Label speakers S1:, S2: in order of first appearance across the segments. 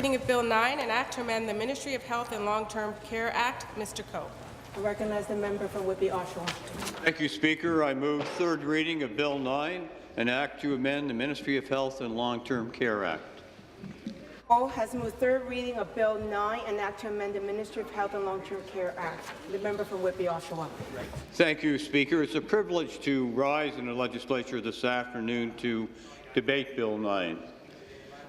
S1: reading of Bill 9, an act to amend the Ministry of Health and Long-Term Care Act. Mr. Coe.
S2: I recognize the member from Whitby-Oshawa.
S3: Thank you, Speaker. I move third reading of Bill 9, an act to amend the Ministry of Health and Long-Term Care Act.
S2: Has moved third reading of Bill 9, an act to amend the Ministry of Health and Long-Term Care Act. The member from Whitby-Oshawa.
S3: Thank you, Speaker. It's a privilege to rise in the legislature this afternoon to debate Bill 9.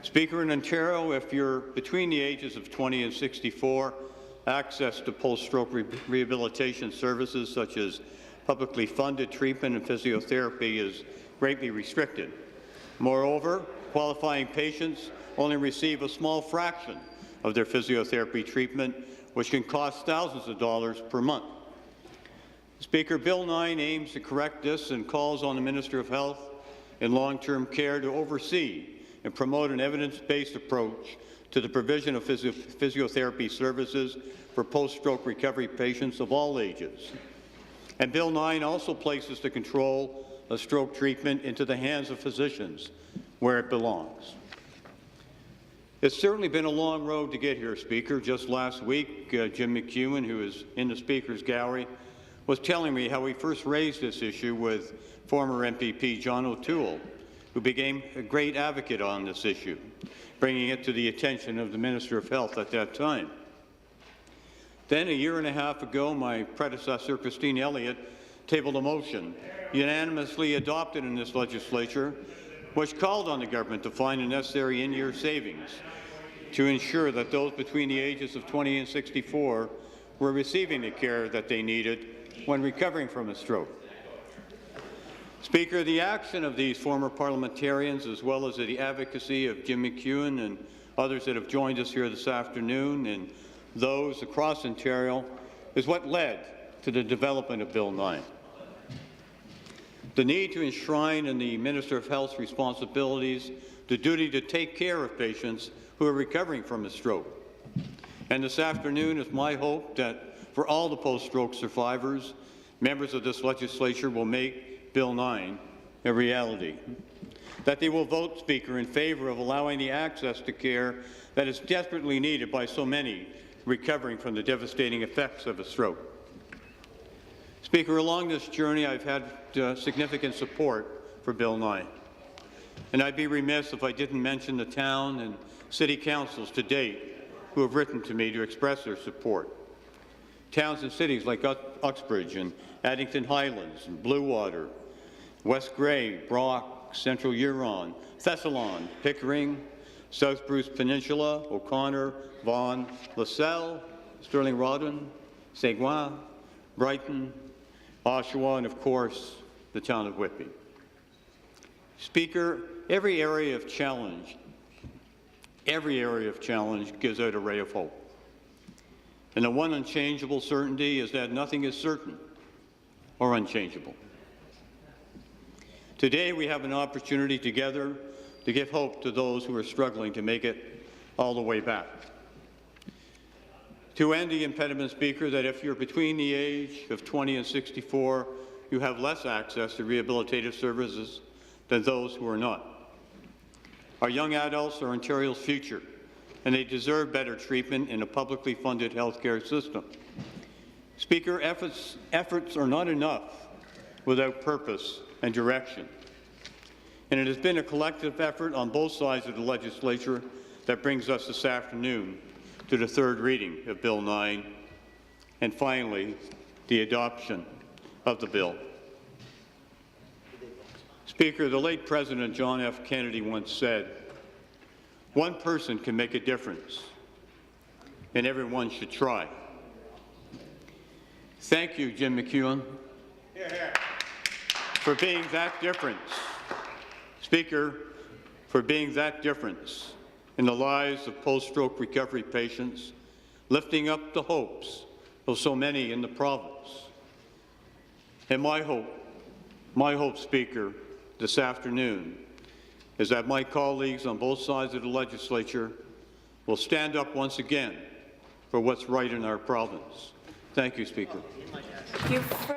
S3: Speaker, in Ontario, if you're between the ages of 20 and 64, access to post-stroke rehabilitation services such as publicly funded treatment and physiotherapy is greatly restricted. Moreover, qualifying patients only receive a small fraction of their physiotherapy treatment, which can cost thousands of dollars per month. Speaker, Bill 9 aims to correct this and calls on the Minister of Health and Long-Term Care to oversee and promote an evidence-based approach to the provision of physiotherapy services for post-stroke recovery patients of all ages. And Bill 9 also places the control of stroke treatment into the hands of physicians, where it belongs. It's certainly been a long road to get here, Speaker. Just last week, Jim McEwen, who is in the Speaker's gallery, was telling me how he first raised this issue with former MPP John O'Toole, who became a great advocate on this issue, bringing it to the attention of the Minister of Health at that time. Then, a year and a half ago, my predecessor, Christine Elliott, tabled a motion, unanimously adopted in this legislature, which called on the government to find the necessary in-year savings to ensure that those between the ages of 20 and 64 were receiving the care that they needed when recovering from a stroke. Speaker, the action of these former parliamentarians, as well as the advocacy of Jim McEwen and others that have joined us here this afternoon, and those across Ontario, is what led to the development of Bill 9. The need to enshrine in the Minister of Health's responsibilities the duty to take care of patients who are recovering from a stroke. And this afternoon, it's my hope that for all the post-stroke survivors, members of this legislature will make Bill 9 a reality. That they will vote, Speaker, in favour of allowing the access to care that is desperately needed by so many recovering from the devastating effects of a stroke. Speaker, along this journey, I've had significant support for Bill 9. And I'd be remiss if I didn't mention the town and city councils to date who have written to me to express their support. Towns and cities like Uxbridge and Addington Highlands and Bluewater, West Grey, Brock, Central Huron, Thessalon, Pickering, South Bruce Peninsula, O'Connor, Vaughan, LaSalle, Stirling Rodwin, Saint-Gouin, Brighton, Oshawa, and of course, the town of Whitby. Speaker, every area of challenge gives out a ray of hope. And the one unchangeable certainty is that nothing is certain or unchangeable. Today, we have an opportunity together to give hope to those who are struggling to make it all the way back. To end the impediment, Speaker, that if you're between the age of 20 and 64, you have less access to rehabilitative services than those who are not. Our young adults are Ontario's future, and they deserve better treatment in a publicly funded healthcare system. Speaker, efforts are not enough without purpose and direction. And it has been a collective effort on both sides of the legislature that brings us this afternoon to the third reading of Bill 9, and finally, the adoption of the bill. Speaker, the late President John F. Kennedy once said, "One person can make a difference, and everyone should try." Thank you, Jim McEwen, for being that difference. Speaker, for being that difference in the lives of post-stroke recovery patients, lifting up the hopes of so many in the province. And my hope, Speaker, this afternoon is that my colleagues on both sides of the legislature will stand up once again for what's right in our province. Thank you, Speaker.
S2: Thank you.